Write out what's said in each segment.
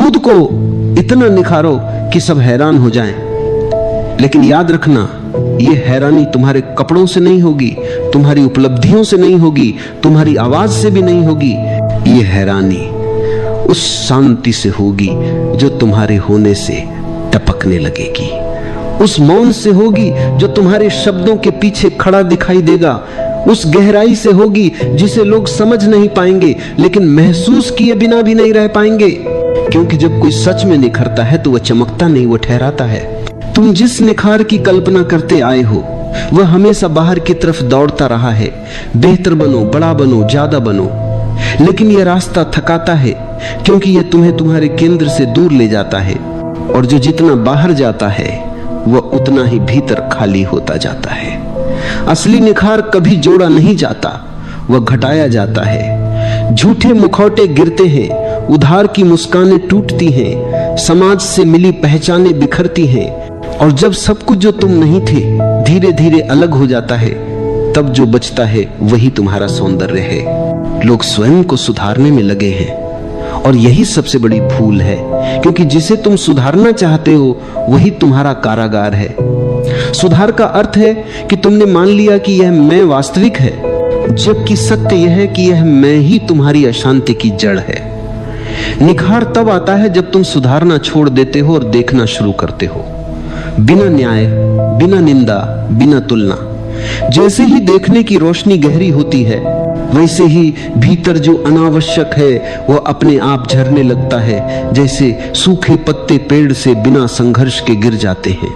खुद को इतना निखारो कि सब हैरान हो जाएं। लेकिन याद रखना, यह हैरानी तुम्हारे कपड़ों से नहीं होगी, तुम्हारी उपलब्धियों से नहीं होगी, तुम्हारी आवाज से भी नहीं होगी। यह हैरानी उस शांति से होगी जो तुम्हारे होने से टपकने लगेगी, उस मौन से होगी जो तुम्हारे शब्दों के पीछे खड़ा दिखाई देगा, उस गहराई से होगी जिसे लोग समझ नहीं पाएंगे लेकिन महसूस किए बिना भी नहीं रह पाएंगे। क्योंकि जब कोई सच में निखरता है तो वह चमकता नहीं, वह ठहराता है। तुम जिस निखार की कल्पना करते आए हो वह हमेशा बाहर की तरफ दौड़ता रहा है। बेहतर बनो, बड़ा बनो, ज्यादा बनो, लेकिन यह रास्ता थकाता है क्योंकि यह तुम्हें तुम्हारे केंद्र से दूर ले जाता है, और जो जितना बाहर जाता है वह उतना ही भीतर खाली होता जाता है। असली निखार कभी जोड़ा नहीं जाता, वह घटाया जाता है। झूठे मुखौटे गिरते हैं, उधार की मुस्कानें टूटती हैं, समाज से मिली पहचानें बिखरती हैं, और जब सब कुछ जो तुम नहीं थे धीरे धीरे अलग हो जाता है, तब जो बचता है वही तुम्हारा सौंदर्य है। लोग स्वयं को सुधारने में लगे हैं और यही सबसे बड़ी भूल है, क्योंकि जिसे तुम सुधारना चाहते हो वही तुम्हारा कारागार है। सुधार का अर्थ है कि तुमने मान लिया कि यह मैं वास्तविक है, जबकि सत्य यह है कि यह मैं ही तुम्हारी अशांति की जड़ है। निखार तब आता है जब तुम सुधारना छोड़ देते हो और देखना शुरू करते हो, बिना न्याय, बिना निंदा, बिना तुलना। जैसे ही देखने की रोशनी गहरी होती है, वैसे ही भीतर जो अनावश्यक है वह अपने आप झरने लगता है, जैसे सूखे पत्ते पेड़ से बिना संघर्ष के गिर जाते हैं।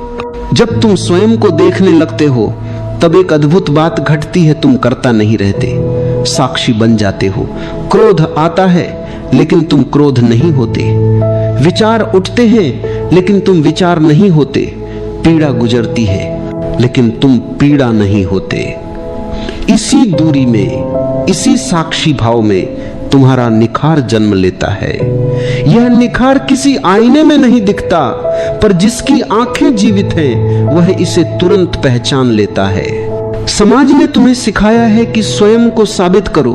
जब तुम स्वयं को देखने लगते हो तब एक अद्भुत बात घटती है, तुम करता नहीं रहते, साक्षी बन जाते हो। क्रोध आता है लेकिन तुम क्रोध नहीं होते, विचार उठते हैं लेकिन तुम विचार नहीं होते, पीड़ा गुजरती है लेकिन तुम पीड़ा नहीं होते। इसी दूरी में, इसी साक्षी भाव में तुम्हारा निखार जन्म लेता है। यह निखार किसी आईने में नहीं दिखता, पर जिसकी आंखें जीवित हैं वह इसे तुरंत पहचान लेता है। समाज ने तुम्हें सिखाया है कि स्वयं को साबित करो,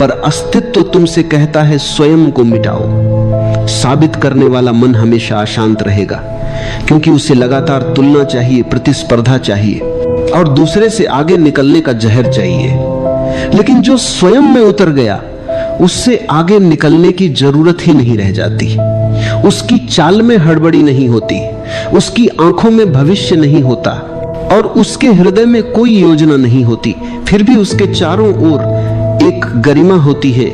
पर अस्तित्व तुमसे कहता है स्वयं को मिटाओ। साबित करने वाला मन हमेशा अशांत रहेगा, क्योंकि उसे लगातार तुलना चाहिए, प्रतिस्पर्धा चाहिए और दूसरे से आगे निकलने का जहर चाहिए। लेकिन जो स्वयं में उतर गया उससे आगे निकलने की जरूरत ही नहीं रह जाती। उसकी चाल में हड़बड़ी नहीं होती, उसकी आंखों में भविष्य नहीं होता और उसके हृदय में कोई योजना नहीं होती। फिर भी उसके चारों ओर एक गरिमा होती है,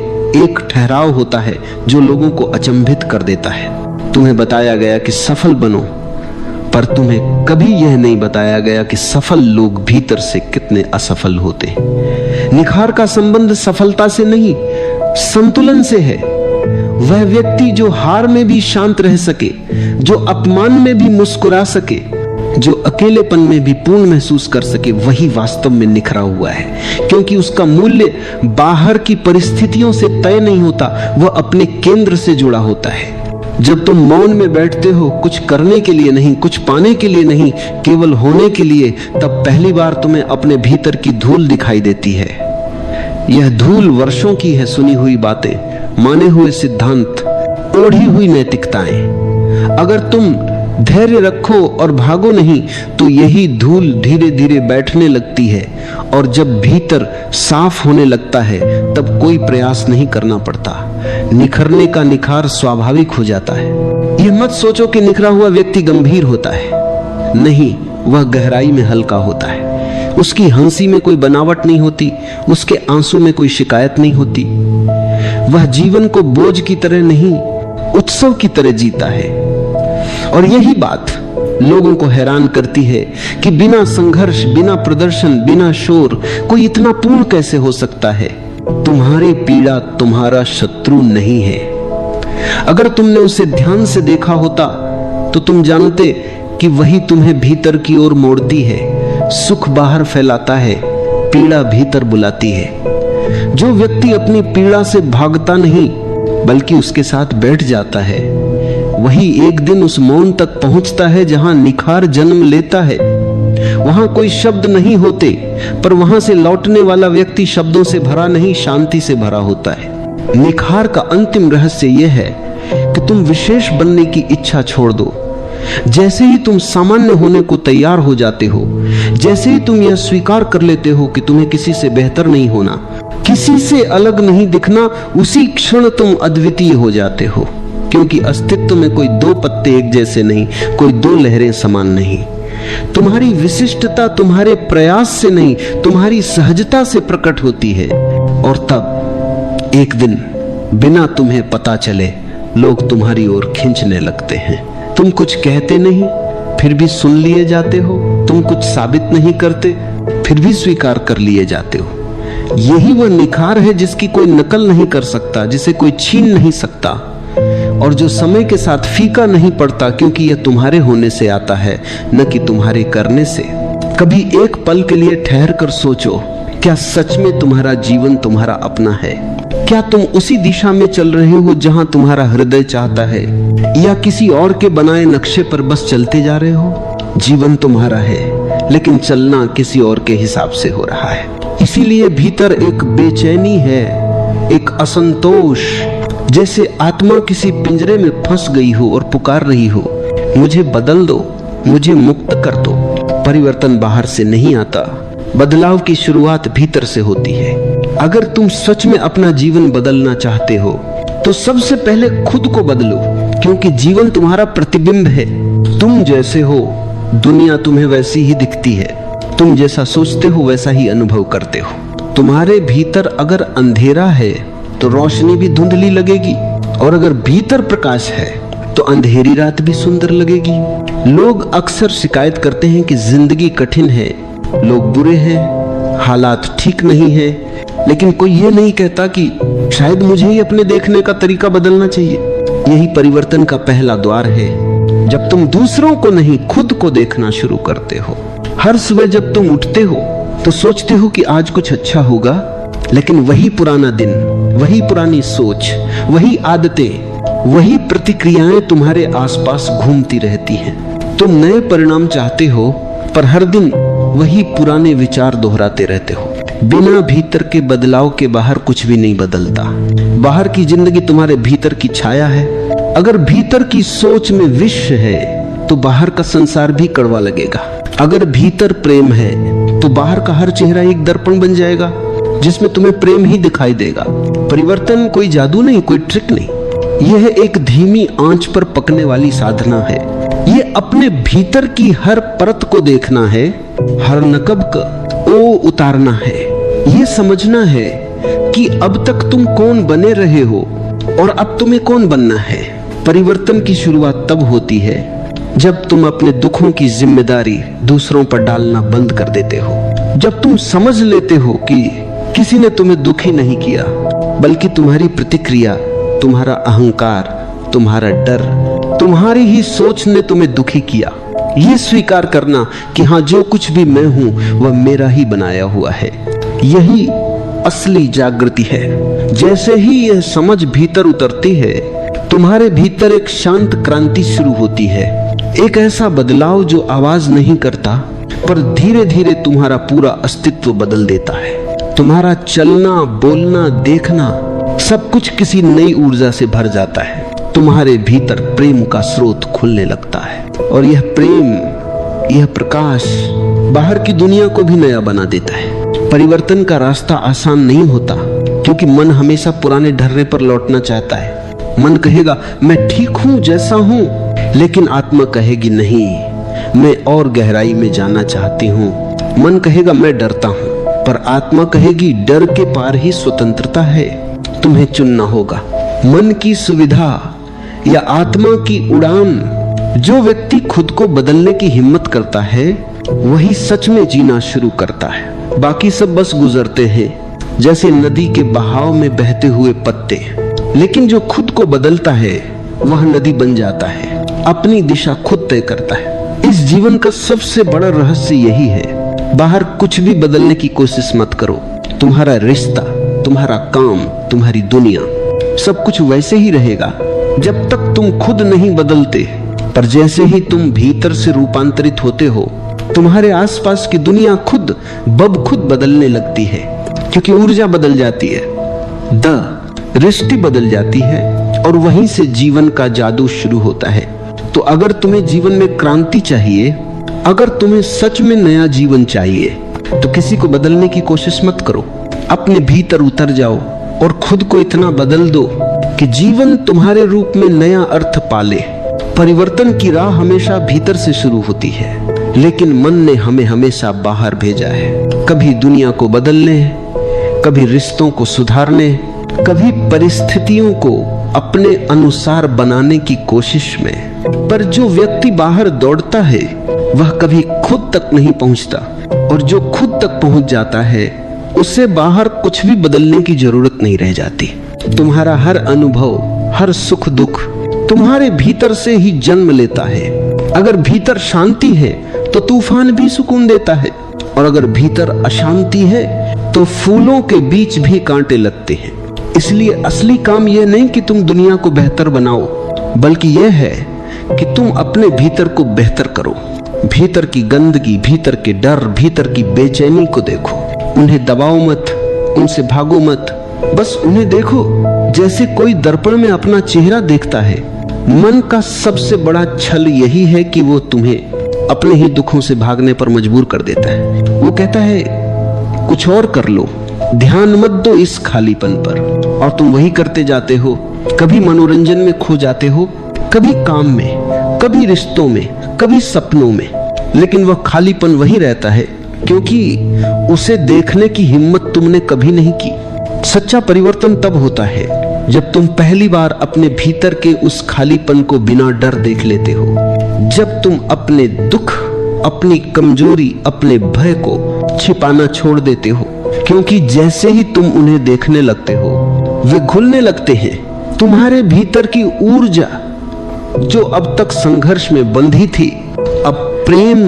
एक ठहराव होता है जो लोगों को अचंभित कर देता है। तुम्हें बताया गया कि सफल बनो, पर तुम्हें कभी यह नहीं बताया गया कि सफल लोग भीतर से कितने असफल होते हैं। निखार का संबंध सफलता से नहीं, संतुलन से है। वह व्यक्ति जो हार में भी शांत रह सके, जो अपमान में भी मुस्कुरा सके, जो अकेलेपन में भी पूर्ण महसूस कर सके, वही वास्तव में निखरा हुआ है। क्योंकि उसका मूल्य बाहर की परिस्थितियों से तय नहीं होता, वह अपने केंद्र से जुड़ा होता है। जब तुम मौन में बैठते हो, कुछ करने के लिए नहीं, कुछ पाने के लिए नहीं, केवल होने के लिए, तब पहली बार तुम्हें अपने भीतर की धूल दिखाई देती है। यह धूल वर्षों की है, सुनी हुई बातें, माने हुए सिद्धांत, ओढ़ी हुई नैतिकताएं। अगर तुम धैर्य रखो और भागो नहीं तो यही धूल धीरे धीरे बैठने लगती है, और जब भीतर साफ होने लगता है तब कोई प्रयास नहीं करना पड़ता। निखरने का निखार स्वाभाविक हो जाता है। यह मत सोचो कि निखरा हुआ व्यक्ति गंभीर होता है, नहीं, वह गहराई में हल्का होता है। उसकी हंसी में कोई बनावट नहीं होती, उसके आंसू में कोई शिकायत नहीं होती। वह जीवन को बोझ की तरह नहीं, उत्सव की तरह जीता है। और यही बात लोगों को हैरान करती है कि बिना संघर्ष, बिना प्रदर्शन, बिना शोर कोई इतना पूर्ण कैसे हो सकता है। तुम्हारी पीड़ा तुम्हारा शत्रु नहीं है। अगर तुमने उसे ध्यान से देखा होता तो तुम जानते कि वही तुम्हें भीतर की ओर मोड़ती है। सुख बाहर फैलाता है, पीड़ा भीतर बुलाती है। जो व्यक्ति अपनी पीड़ा से भागता नहीं बल्कि उसके साथ बैठ जाता है, वही एक दिन उस मौन तक पहुंचता है जहां निखार जन्म लेता है। वहां कोई शब्द नहीं होते, पर वहां से लौटने वाला व्यक्ति शब्दों से भरा नहीं, शांति से भरा होता है। निखार का अंतिम रहस्य यह है कि तुम विशेष बनने की इच्छा छोड़ दो। जैसे ही तुम सामान्य होने को तैयार हो जाते हो, जैसे ही तुम यह स्वीकार कर लेते हो कि तुम्हें किसी से बेहतर नहीं होना, किसी से अलग नहीं दिखना, उसी क्षण तुम अद्वितीय हो जाते हो। क्योंकि अस्तित्व में कोई दो पत्ते एक जैसे नहीं, कोई दो लहरें समान नहीं। तुम्हारी विशिष्टता तुम्हारे प्रयास से नहीं, तुम्हारी सहजता से प्रकट होती है। और तब एक दिन बिना तुम्हें पता चले लोग तुम्हारी ओर खींचने लगते हैं। तुम कुछ कहते नहीं, फिर भी सुन लिए जाते हो। तुम कुछ साबित नहीं करते, फिर भी स्वीकार कर लिए जाते हो। यही वह निखार है जिसकी कोई नकल नहीं कर सकता, जिसे कोई छीन नहीं सकता, और जो समय के साथ फीका नहीं पड़ता, क्योंकि यह तुम्हारे होने से आता है, न कि तुम्हारे करने से। कभी एक पल के लिए ठहर कर सोचो, क्या सच में तुम्हारा जीवन तुम्हारा अपना है? क्या तुम उसी दिशा में चल रहे हो जहां तुम्हारा हृदय चाहता है, या किसी और के बनाए नक्शे पर बस चलते जा रहे हो? जीवन तुम्हारा है, लेकिन चलना किसी और के हिसाब से हो रहा है। इसीलिए भीतर एक बेचैनी है, एक असंतोष, जैसे आत्मा किसी पिंजरे में फंस गई हो और पुकार रही हो, मुझे बदल दो, मुझे मुक्त कर दो। परिवर्तन बाहर से नहीं आता, बदलाव की शुरुआत भीतर से होती है। अगर तुम सच में अपना जीवन बदलना चाहते हो तो सबसे पहले खुद को बदलो, क्योंकि जीवन तुम्हारा प्रतिबिंब है। तुम जैसे हो दुनिया तुम्हें वैसी ही दिखती है, तुम जैसा सोचते हो वैसा ही अनुभव करते हो। तुम्हारे भीतर अगर अंधेरा है तो रोशनी भी धुंधली लगेगी, और अगर भीतर प्रकाश है तो अंधेरी रात भी सुंदर लगेगी। लोग अक्सर शिकायत करते हैं कि जिंदगी कठिन है, लोग बुरे हैं, हालात ठीक नहीं है, लेकिन कोई ये नहीं कहता कि शायद मुझे ही अपने देखने का तरीका बदलना चाहिए। यही परिवर्तन का पहला द्वार है, जब तुम दूसरों को नहीं खुद को देखना शुरू करते हो। हर सुबह जब तुम उठते हो तो सोचते हो कि आज कुछ अच्छा होगा, लेकिन वही पुराना दिन, वही पुरानी सोच, वही आदतें, वही प्रतिक्रियाएं तुम्हारे आसपास घूमती रहती हैं। तुम नए परिणाम चाहते हो, पर हर दिन वही पुराने विचार दोहराते रहते हो। बिना भीतर के बदलाव के बाहर कुछ भी नहीं बदलता। बाहर की जिंदगी तुम्हारे भीतर की छाया है। अगर भीतर की सोच में विष है तो बाहर का संसार भी कड़वा लगेगा। अगर भीतर प्रेम है तो बाहर का हर चेहरा एक दर्पण बन जाएगा जिसमें तुम्हें प्रेम ही दिखाई देगा। परिवर्तन कोई जादू नहीं, कोई ट्रिक नहीं, यह एक धीमी आंच पर पकने वाली साधना है। ये अपने भीतर की हर परत को देखना है, हर नकब का ओ उतारना है। ये समझना है कि अब तक तुम कौन बने रहे हो और अब तुम्हें कौन बनना है। परिवर्तन की शुरुआत तब होती है जब तुम अपने दुखों की जिम्मेदारी दूसरों पर डालना बंद कर देते हो। जब तुम समझ लेते हो कि किसी ने तुम्हें दुखी नहीं किया, बल्कि तुम्हारी प्रतिक्रिया, तुम्हारा अहंकार, तुम्हारा डर, तुम्हारी ही सोच ने तुम्हें दुखी किया। ये स्वीकार करना कि हाँ, जो कुछ भी मैं हूं वह मेरा ही बनाया हुआ है, यही असली जागृति है। जैसे ही यह समझ भीतर उतरती है, तुम्हारे भीतर एक शांत क्रांति शुरू होती है। एक ऐसा बदलाव जो आवाज नहीं करता, पर धीरे धीरे तुम्हारा पूरा अस्तित्व बदल देता है। तुम्हारा चलना, बोलना, देखना सब कुछ किसी नई ऊर्जा से भर जाता है। तुम्हारे भीतर प्रेम का स्रोत खुलने लगता है, और यह प्रेम, यह प्रकाश बाहर की दुनिया को भी नया बना देता है। परिवर्तन का रास्ता आसान नहीं होता, क्योंकि मन हमेशा पुराने ढर्रे पर लौटना चाहता है। मन कहेगा मैं ठीक हूं जैसा हूं, लेकिन आत्मा कहेगी नहीं, मैं और गहराई में जाना चाहती हूं। मन कहेगा मैं डरता हूं, पर आत्मा कहेगी डर के पार ही स्वतंत्रता है, तुम्हें चुनना होगा। मन की सुविधा या आत्मा की उड़ान, जो व्यक्ति खुद को बदलने की हिम्मत करता है वही सच में जीना शुरू करता है। बाकी सब बस गुजरते हैं, जैसे नदी के बहाव में बहते हुए पत्ते। लेकिन जो खुद को बदलता है वह नदी बन जाता है, अपनी दिशा खुद तय करता है। इस जीवन का सबसे बड़ा रहस्य यही है। बाहर कुछ भी बदलने की कोशिश मत करो। तुम्हारा रिश्ता, तुम्हारा काम, तुम्हारी दुनिया, सब कुछ वैसे ही रहेगा जब तक तुम खुद नहीं बदलते। पर जैसे ही तुम भीतर से रूपांतरित होते हो, तुम्हारे आसपास की दुनिया खुद बदलने लगती है, क्योंकि ऊर्जा बदल जाती है, दृष्टि बदल जाती है, और वहीं से जीवन का जादू शुरू होता है। तो अगर तुम्हें जीवन में क्रांति चाहिए, अगर तुम्हें सच में नया जीवन चाहिए, तो किसी को बदलने की कोशिश मत करो। अपने भीतर उतर जाओ और खुद को इतना बदल दो कि जीवन तुम्हारे रूप में नया अर्थ पाले। परिवर्तन की राह हमेशा भीतर से शुरू होती है, लेकिन मन ने हमें हमेशा बाहर भेजा है। कभी दुनिया को बदलने, कभी रिश्तों को सुधारने, कभी परिस्थितियों को अपने अनुसार बनाने की कोशिश में। पर जो व्यक्ति बाहर दौड़ता है वह कभी खुद तक नहीं पहुंचता, और जो खुद तक पहुंच जाता है उसे बाहर कुछ भी बदलने की जरूरत नहीं रह जाती। तुम्हारा हर अनुभव, हर सुख दुख तुम्हारे भीतर से ही जन्म लेता है। अगर भीतर शांति है तो तूफान भी सुकून देता है, और अगर भीतर अशांति है तो फूलों के बीच भी कांटे लगते हैं। इसलिए असली काम यह नहीं कि तुम दुनिया को बेहतर बनाओ, बल्कि यह है कि तुम अपने भीतर को बेहतर करो। भीतर की गंदगी, भीतर के डर, भीतर की बेचैनी को देखो। उन्हें दबाओ मत, उनसे भागो मत, बस उन्हें देखो जैसे कोई दर्पण में अपना चेहरा देखता है। मन का सबसे बड़ा छल यही है कि वो तुम्हें अपने ही दुखों से भागने पर मजबूर कर देता है। वो कहता है कुछ और कर लो, ध्यान मत दो इस खालीपन पर, और तुम वही करते जाते हो। कभी मनोरंजन में खो जाते हो, कभी काम में, कभी रिश्तों में, कभी सपनों में, लेकिन वह खालीपन वही रहता है क्योंकि उसे देखने की हिम्मत तुमने कभी नहीं की। सच्चा परिवर्तन तब होता है जब तुम पहली बार अपने भीतर के उस खालीपन को बिना डर देख लेते हो, जब तुम अपने दुख, अपनी कमजोरी, अपने भय को छिपाना छोड़ देते हो, क्योंकि जैसे ही तुम उन्हें देखने लगते हो वे घुलने लगते हैं। तुम्हारे भीतर की ऊर्जा जो अब तक संघर्ष में बंधी थी, अब प्रेम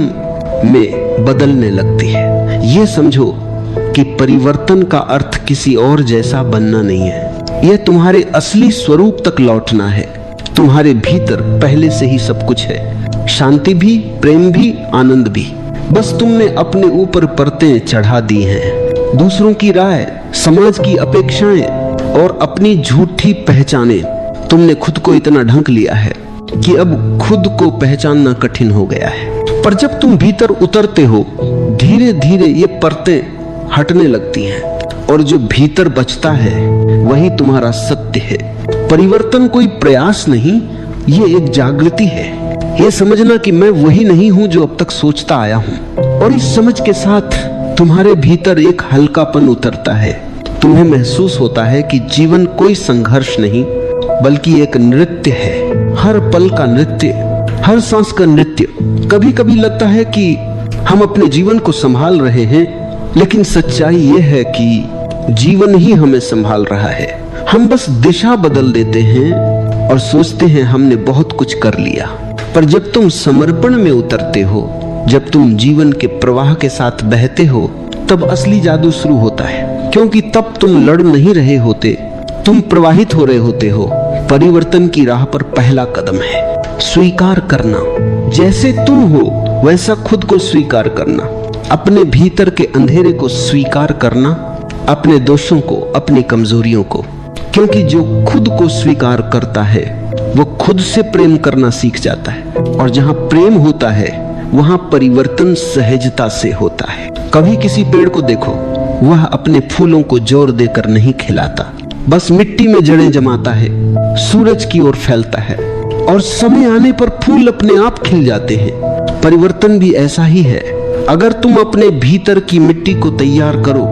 में बदलने लगती है। ये समझो कि परिवर्तन का अर्थ किसी और जैसा बनना नहीं है, यह तुम्हारे असली स्वरूप तक लौटना है। तुम्हारे भीतर पहले से ही सब कुछ है, शांति भी, प्रेम भी, आनंद भी। बस तुमने अपने ऊपर परतें चढ़ा दी हैं। दूसरों की राय, समाज की अपेक्षाएं और अपनी झूठी पहचाने, तुमने खुद को इतना ढंक लिया है कि अब खुद को पहचानना कठिन हो गया है। पर जब तुम भीतर उतरते हो, धीरे धीरे ये परतें हटने लगती हैं, और जो भीतर बचता है वही तुम्हारा सत्य है। परिवर्तन कोई प्रयास नहीं, ये एक जागृति है। ये समझना कि मैं वही नहीं हूं जो अब तक सोचता आया हूं, और इस समझ के साथ तुम्हारे भीतर एक हल्कापन उतरता है। तुम्हें महसूस होता है कि जीवन कोई संघर्ष नहीं बल्कि एक नृत्य है, हर पल का नृत्य, हर सांस का नृत्य। कभी कभी लगता है कि हम अपने जीवन को संभाल रहे हैं, लेकिन सच्चाई यह है कि जीवन ही हमें संभाल रहा है। हम बस दिशा बदल देते हैं और सोचते हैं हमने बहुत कुछ कर लिया। पर जब तुम समर्पण में उतरते हो, जब तुम जीवन के प्रवाह के साथ बहते हो, तब असली जादू शुरू होता है। क्योंकि तब तुम लड़ नहीं रहे होते, तुम प्रवाहित हो रहे होते हो। परिवर्तन की राह पर पहला कदम है स्वीकार करना। जैसे तुम हो वैसा खुद को स्वीकार करना, अपने भीतर के अंधेरे को स्वीकार करना, अपने दोषों को, अपनी कमजोरियों को। क्योंकि जो खुद को स्वीकार करता है वो खुद से प्रेम करना सीख जाता है, और जहां प्रेम होता है वहां परिवर्तन सहजता से होता है। कभी किसी पेड़ को देखो, वह अपने फूलों को जोर देकर नहीं खिलाता, बस मिट्टी में जड़ें जमाता है, सूरज की ओर फैलता है, और समय आने पर फूल अपने आप खिल जाते हैं। परिवर्तन भी ऐसा ही है। अगर तुम अपने भीतर की मिट्टी को तैयार करो,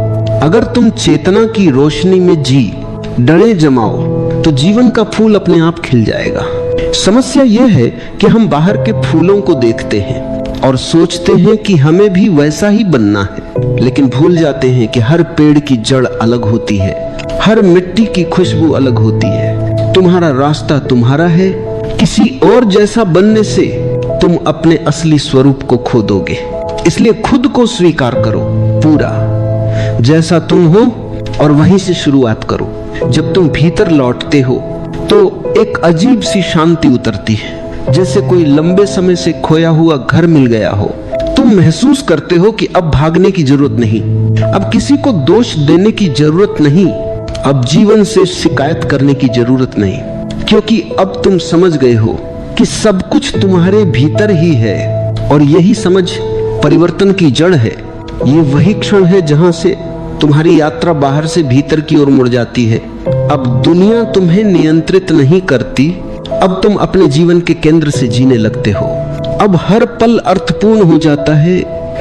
अगर तुम चेतना की रोशनी में जी डरे जमाओ, तो जीवन का फूल अपने आप खिल जाएगा। समस्या यह है कि हम बाहर के फूलों को देखते हैं और सोचते हैं कि हमें भी वैसा ही बनना है, लेकिन भूल जाते हैं कि हर पेड़ की जड़ अलग होती है, हर मिट्टी की खुशबू अलग होती है। तुम्हारा रास्ता तुम्हारा है, किसी और जैसा बनने से तुम अपने असली स्वरूप को खो दोगे। इसलिए खुद को स्वीकार करो पूरा, जैसा तुम हो, और वहीं से शुरुआत करो। जब तुम भीतर लौटते हो तो एक अजीब सी शांति उतरती है, जैसे कोई लंबे समय से खोया हुआ घर मिल गया हो। तुम महसूस करते हो कि अब भागने की जरूरत नहीं, अब किसी को दोष देने की जरूरत नहीं, अब जीवन से शिकायत करने की जरूरत नहीं। क्योंकि अब तुम समझ गए हो कि सब कुछ तुम्हारे भीतर ही है और यही समझ परिवर्तन की जड़ है। ये वही क्षण है जहां से तुम्हारी यात्रा बाहर से भीतर की ओर मुड़ जाती है। अब दुनिया तुम्हें नियंत्रित नहीं करती, अब तुम अपने जीवन के केंद्र से जीने लगते हो। अब हर पल अर्थपूर्ण हो जाता है,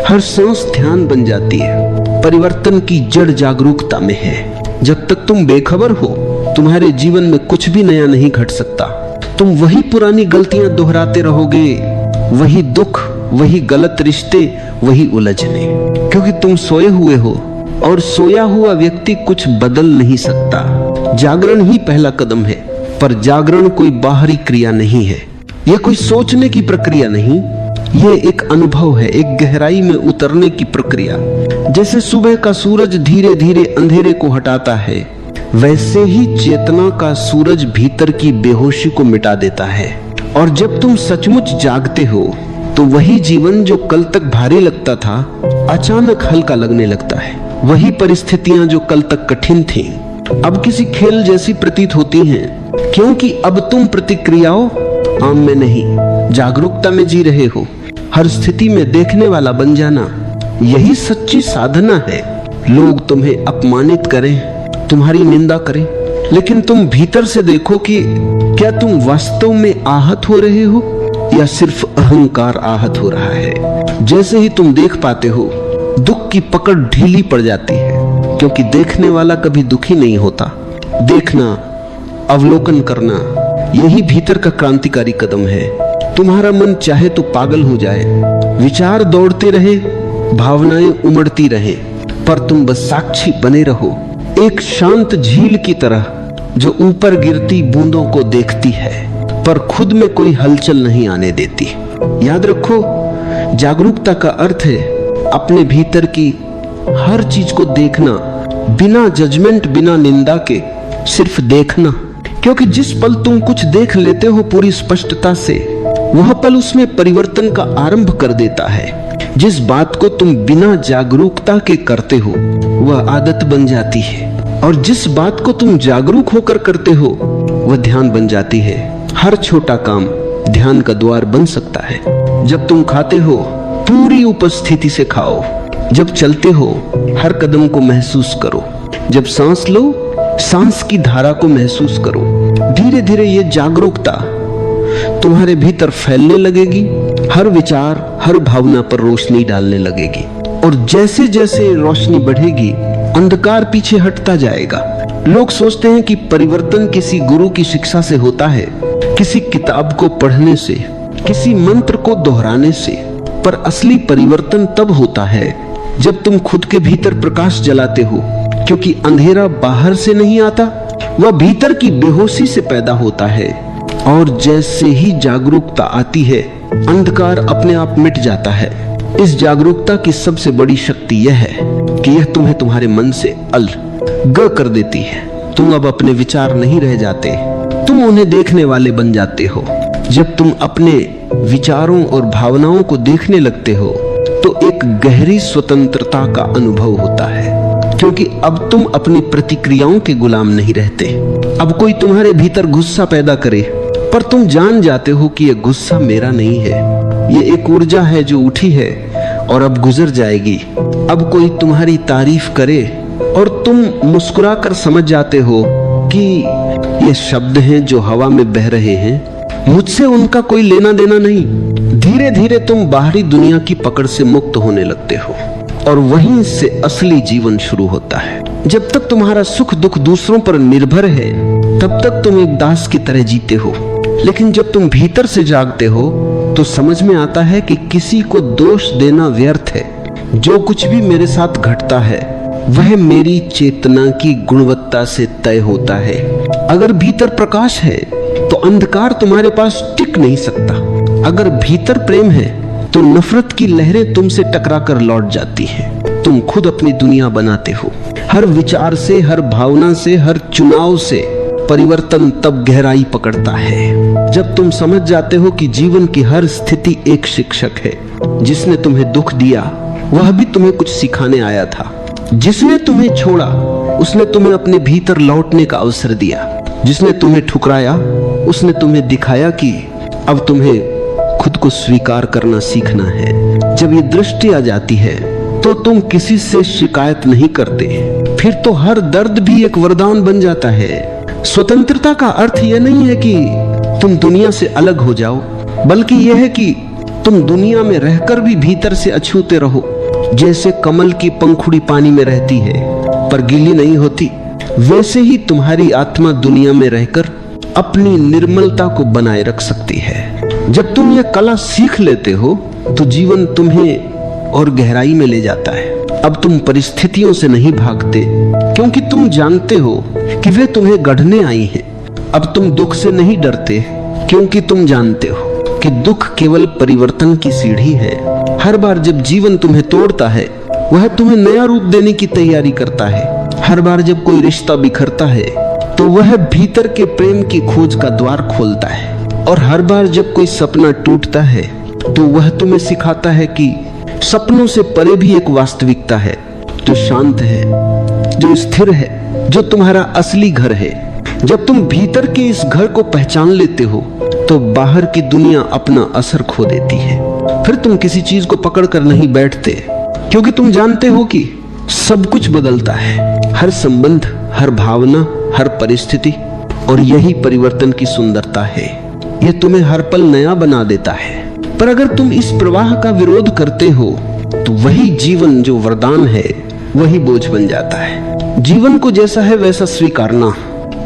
हर सांस ध्यान बन जाती है। परिवर्तन की जड़ जागरूकता में है। जब तक तुम बेखबर हो, तुम्हारे जीवन में कुछ भी नया नहीं घट सकता। तुम वही पुरानी गलतियां दोहराते रहोगे, वही दुख, वही गलत रिश्ते, वही उलझने, क्योंकि तुम सोए हुए हो और सोया हुआ व्यक्ति कुछ बदल नहीं सकता। जागरण ही पहला कदम है, पर जागरण कोई बाहरी क्रिया नहीं है। यह कोई सोचने की प्रक्रिया नहीं, यह एक अनुभव है, एक गहराई में उतरने की प्रक्रिया। जैसे सुबह का सूरज धीरे धीरे अंधेरे को हटाता है, वैसे ही चेतना का सूरज भीतर की बेहोशी को मिटा देता है। और जब तुम सचमुच जागते हो तो वही जीवन जो कल तक भारी लगता था अचानक हल्का लगने लगता है। वही परिस्थितियां जो कल तक कठिन थीं अब किसी खेल जैसी प्रतीत होती हैं, क्योंकि अब तुम प्रतिक्रियाओं आम में नहीं, जागरूकता में जी रहे हो। हर स्थिति में देखने वाला बन जाना, यही सच्ची साधना है। लोग तुम्हें अपमानित करें, तुम्हारी निंदा करें, लेकिन तुम भीतर से देखो कि क्या तुम वास्तव में आहत हो रहे हो या सिर्फ अहंकार आहत हो रहा है। जैसे ही तुम देख पाते हो, दुख की पकड़ ढीली पड़ जाती है, क्योंकि देखने वाला कभी दुखी नहीं होता। देखना, अवलोकन करना, यही भीतर का क्रांतिकारी कदम है। तुम्हारा मन चाहे तो पागल हो जाए, विचार दौड़ते रहे, भावनाएं उमड़ती रहे, पर तुम बस साक्षी बने रहो, एक शांत झील की तरह जो ऊपर गिरती बूंदों को देखती है पर खुद में कोई हलचल नहीं आने देती। याद रखो, जागरूकता का अर्थ है अपने भीतर की हर चीज को देखना, बिना जजमेंट, बिना निंदा के, सिर्फ देखना। क्योंकि जिस पल तुम कुछ देख लेते हो पूरी स्पष्टता से, वह पल उसमें परिवर्तन का आरंभ कर देता है। जिस बात को तुम बिना जागरूकता के करते हो वह आदत बन जाती है, और जिस बात को तुम जागरूक होकर करते हो वह ध्यान बन जाती है। हर छोटा काम ध्यान का द्वार बन सकता है। जब तुम खाते हो पूरी उपस्थिति से खाओ, जब चलते हो हर कदम को महसूस करो, जब सांस लो सांस की धारा को महसूस करो। धीरे धीरे ये जागरूकता तुम्हारे भीतर फैलने लगेगी, हर विचार, हर भावना पर रोशनी डालने लगेगी। और जैसे जैसे रोशनी बढ़ेगी, अंधकार पीछे हटता जाएगा। लोग सोचते हैं कि परिवर्तन किसी गुरु की शिक्षा से होता है, किसी किताब को पढ़ने से, किसी मंत्र को दोहराने से, पर असली परिवर्तन तब होता है जब तुम खुद के भीतर प्रकाश जलाते हो, क्योंकि अंधेरा बाहर से नहीं आता, वह भीतर की बेहोशी से पैदा होता है। और जैसे ही जागरूकता आती है, अंधकार अपने आप मिट जाता है। इस जागरूकता की सबसे बड़ी शक्ति यह है कि यह तुम्हें तुम्हारे मन से अलग कर देती है। तुम अब अपने विचार नहीं रह जाते, तुम उन्हें देखने वाले बन जाते हो। जब तुम अपने विचारों और भावनाओं को देखने लगते हो तो एक गहरी स्वतंत्रता का अनुभव होता है, क्योंकि अब तुम अपनी प्रतिक्रियाओं के गुलाम नहीं रहते। अब कोई तुम्हारे भीतर गुस्सा पैदा करे, पर तुम जान जाते हो कि यह गुस्सा मेरा नहीं है, ये एक ऊर्जा है जो उठी है और अब गुजर जाएगी। अब कोई तुम्हारी तारीफ करे और तुम मुस्कुराकर समझ जाते हो कि ये शब्द हैं जो हवा में बह रहे हैं, मुझसे उनका कोई लेना देना नहीं। धीरे धीरे तुम बाहरी दुनिया की पकड़ से मुक्त होने लगते हो, और वहीं से असली जीवन शुरू होता है। जब तक तुम्हारा सुख दुख दूसरों पर निर्भर है, तब तक तुम एक दास की तरह जीते हो। लेकिन जब तुम भीतर से जागते हो तो समझ में आता है कि किसी को दोष देना व्यर्थ है। जो कुछ भी मेरे साथ घटता है वह मेरी चेतना की गुणवत्ता से तय होता है। अगर भीतर प्रकाश है तो अंधकार तुम्हारे पास टिक नहीं सकता। अगर भीतर प्रेम है तो नफरत की लहरें तुमसे टकराकर लौट जाती हैं। तुम खुद अपनी दुनिया बनाते हो। हर विचार से, हर भावना से, हर चुनाव से परिवर्तन तब गहराई पकड़ता है जब तुम समझ जाते हो कि जीवन की हर स्थिति एक शिक्षक है। जिसने तुम्हें दुख दिया वह भी तुम्हें कुछ सिखाने आया था। जिसने तुम्हें छोड़ा उसने तुम्हें अपने भीतर लौटने का अवसर दिया। जिसने तुम्हें ठुकराया उसने तुम्हें दिखाया कि अब तुम्हें खुद को स्वीकार करना सीखना है। जब ये दृष्टि आ जाती है तो तुम किसी से शिकायत नहीं करते, फिर तो हर दर्द भी एक वरदान बन जाता है। स्वतंत्रता का अर्थ यह नहीं है कि तुम दुनिया से अलग हो जाओ, बल्कि यह है कि तुम दुनिया में रहकर भी भीतर से अछूते रहो। जैसे कमल की पंखुड़ी पानी में रहती है पर गीली नहीं होती, वैसे ही तुम्हारी आत्मा दुनिया में रहकर अपनी निर्मलता को बनाए रख सकती है। जब तुम यह कला सीख लेते हो तो जीवन तुम्हें और गहराई में ले जाता है। अब तुम परिस्थितियों से नहीं भागते, क्योंकि तुम जानते हो कि वे तुम्हें गढ़ने आई हैं। अब तुम दुख से नहीं डरते, क्योंकि तुम जानते हो कि दुख केवल परिवर्तन की सीढ़ी है। हर बार जब जीवन तुम्हें तोड़ता है, वह तुम्हें नया रूप देने की तैयारी करता है। हर बार जब कोई रिश्ता बिखरता है, तो वह भीतर के प्रेम की खोज का द्वार खोलता है। और हर बार जब कोई सपना टूटता है, तो वह तुम्हें सिखाता है कि सपनों से परे भी एक वास्तविकता है जो शांत है, जो स्थिर है, जो तुम्हारा असली घर है। जब तुम भीतर के इस घर को पहचान लेते हो, तो बाहर की दुनिया अपना असर खो देती है। फिर तुम किसी चीज को पकड़कर नहीं बैठते, क्योंकि तुम जानते हो कि सब कुछ बदलता है, हर संबंध, हर भावना, हर परिस्थिति। और यही परिवर्तन की सुंदरता है। यह तुम्हें हर पल नया बना देता है। पर अगर तुम इस प्रवाह का विरोध करते हो, तो वही जीवन जो वरदान है वही बोझ बन जाता है। जीवन को जैसा है वैसा स्वीकारना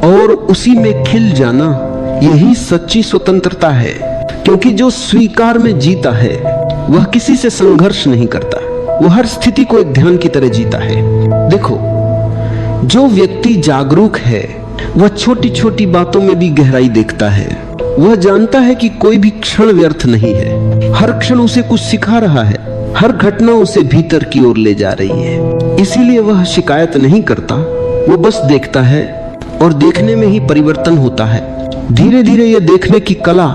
और उसी में खिल जाना, यही सच्ची स्वतंत्रता है। क्योंकि जो स्वीकार में जीता है वह किसी से संघर्ष नहीं करता, वह हर स्थिति को एक ध्यान की तरह जीता है। देखो, जो व्यक्ति जागरूक है वह छोटी छोटी बातों में भी गहराई देखता है। वह जानता है कि कोई भी क्षण व्यर्थ नहीं है, हर क्षण उसे कुछ सिखा रहा है, हर घटना उसे भीतर की ओर ले जा रही है। इसीलिए वह शिकायत नहीं करता, वो बस देखता है और देखने में ही परिवर्तन होता है। धीरे धीरे यह देखने की कला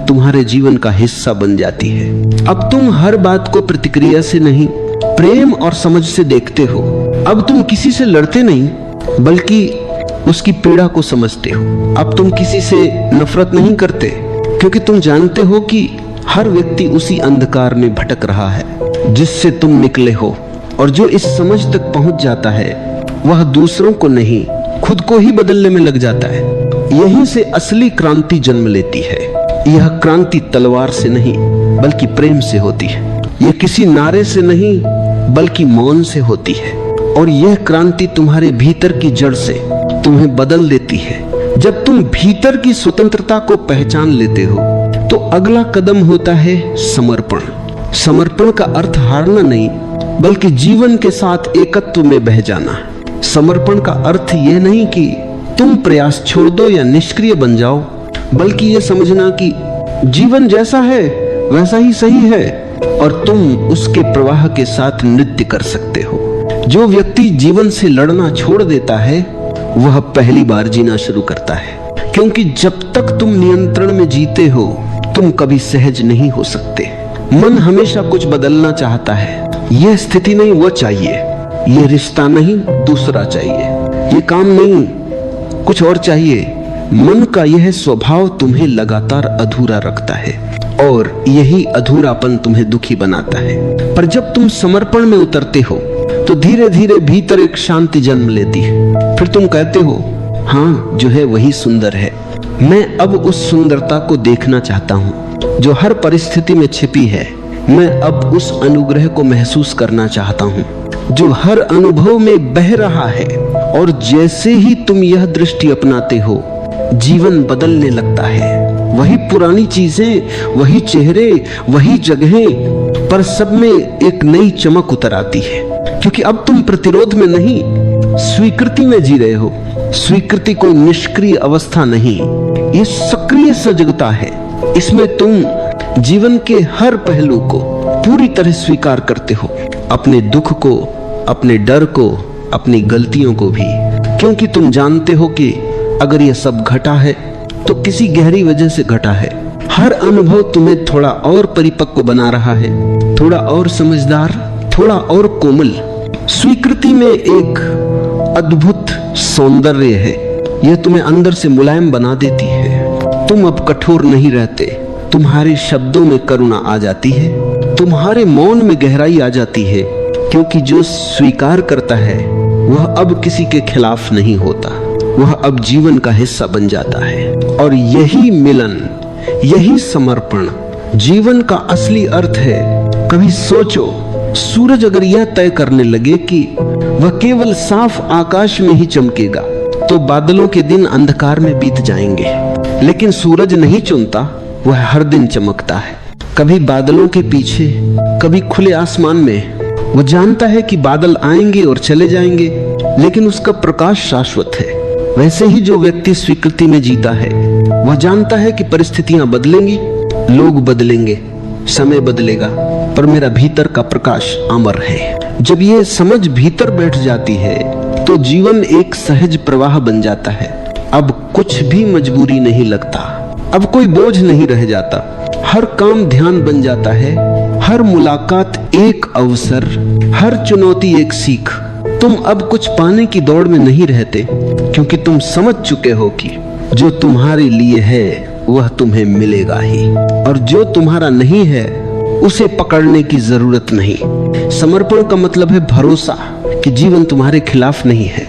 तुम्हारे जीवन का हिस्सा बन जाती है। अब तुम हर बात को प्रतिक्रिया से नहीं, प्रेम और समझ से देखते हो। अब तुम किसी से लड़ते नहीं, बल्कि उसकी पीड़ा को समझते हो। अब तुम किसी से नफरत नहीं करते, क्योंकि तुम जानते हो कि हर व्यक्ति उसी अंधकार में भटक रहा है जिससे तुम निकले हो। और जो इस समझ तक पहुंच जाता है, वह दूसरों को नहीं, खुद को ही बदलने में लग जाता है। यहीं से असली क्रांति जन्म लेती है। यह क्रांति तलवार से नहीं, बल्कि प्रेम से होती है। यह किसी नारे से नहीं, बल्कि मौन से होती है। और यह क्रांति तुम्हारे भीतर की जड़ से तुम्हें बदल देती है। जब तुम भीतर की स्वतंत्रता को पहचान लेते हो, तो अगला कदम होता है समर्पण। समर्पण का अर्थ हारना नहीं, बल्कि जीवन के साथ एकत्व में बह जाना। समर्पण का अर्थ यह नहीं कि तुम प्रयास छोड़ दो या निष्क्रिय बन जाओ, बल्कि यह समझना कि जीवन जैसा है वैसा ही सही है और तुम उसके प्रवाह के साथ नृत्य कर सकते हो। जो व्यक्ति जीवन से लड़ना छोड़ देता है, वह पहली बार जीना शुरू करता है। क्योंकि जब तक तुम नियंत्रण में जीते हो, तुम कभी सहज नहीं हो सकते। मन हमेशा कुछ बदलना चाहता है। यह स्थिति नहीं, वो चाहिए। यह रिश्ता नहीं, दूसरा चाहिए। ये काम नहीं, कुछ और चाहिए। मन का यह स्वभाव तुम्हें लगातार अधूरा रखता है और यही अधूरापन तुम्हें दुखी बनाता है। पर जब तुम समर्पण में उतरते हो, तो धीरे धीरे भीतर एक शांति जन्म लेती है। फिर तुम कहते हो, हाँ, जो है वही सुंदर है। मैं अब उस सुंदरता को देखना चाहता हूँ जो हर परिस्थिति में छिपी है। मैं अब उस अनुग्रह को महसूस करना चाहता हूँ जो हर अनुभव में बह रहा है। और जैसे ही तुम यह दृष्टि अपनाते हो, जीवन बदलने लगता है। वही पुरानी चीजें, वही चेहरे, वही जगहें, पर सब में एक नई चमक उतर आती है। क्योंकि अब तुम प्रतिरोध में नहीं, स्वीकृति में जी रहे हो। स्वीकृति कोई निष्क्रिय अवस्था नहीं, ये सक्रिय सजगता है। इसमें तुम जीवन के हर पहलू को पूरी तरह स्वीकार करते हो, अपने दुख को, अपने डर को, अपनी गलतियों को भी। क्योंकि तुम जानते हो कि अगर यह सब घटा है तो किसी गहरी वजह से घटा है। हर अनुभव तुम्हें थोड़ा और परिपक्व बना रहा है, थोड़ा और समझदार, थोड़ा और कोमल। स्वीकृति में एक अद्भुत सौंदर्य है। यह तुम्हें अंदर से मुलायम बना देती है। तुम अब कठोर नहीं रहते। तुम्हारे शब्दों में करुणा आ जाती है, तुम्हारे मौन में गहराई आ जाती है, क्योंकि जो स्वीकार करता है वह अब किसी के खिलाफ नहीं होता, वह अब जीवन का हिस्सा बन जाता है। और यही मिलन, यही समर्पण जीवन का असली अर्थ है। कभी सोचो, सूरज अगर यह तय करने लगे कि वह केवल साफ आकाश में ही चमकेगा तो बादलों के दिन अंधकार में बीत जाएंगे। लेकिन सूरज नहीं चुनता, वह हर दिन चमकता है, कभी बादलों के पीछे, कभी खुले आसमान में। वह जानता है कि बादल आएंगे और चले जाएंगे, लेकिन उसका प्रकाश शाश्वत है। वैसे ही जो व्यक्ति स्वीकृति में जीता है, वह जानता है कि परिस्थितियां बदलेंगी, लोग बदलेंगे, समय बदलेगा, पर मेरा भीतर का प्रकाश अमर है। जब ये समझ भीतर बैठ जाती है तो जीवन एक सहज प्रवाह बन जाता है। अब कुछ भी मजबूरी नहीं लगता, अब कोई बोझ नहीं रह जाता। हर काम ध्यान बन जाता है, हर मुलाकात एक अवसर, हर चुनौती एक सीख। तुम अब कुछ पाने की दौड़ में नहीं रहते, क्योंकि तुम समझ चुके हो कि जो तुम्हारे लिए है वह तुम्हें मिलेगा ही, और जो तुम्हारा नहीं है उसे पकड़ने की जरूरत नहीं। समर्पण का मतलब है भरोसा कि जीवन तुम्हारे खिलाफ नहीं है,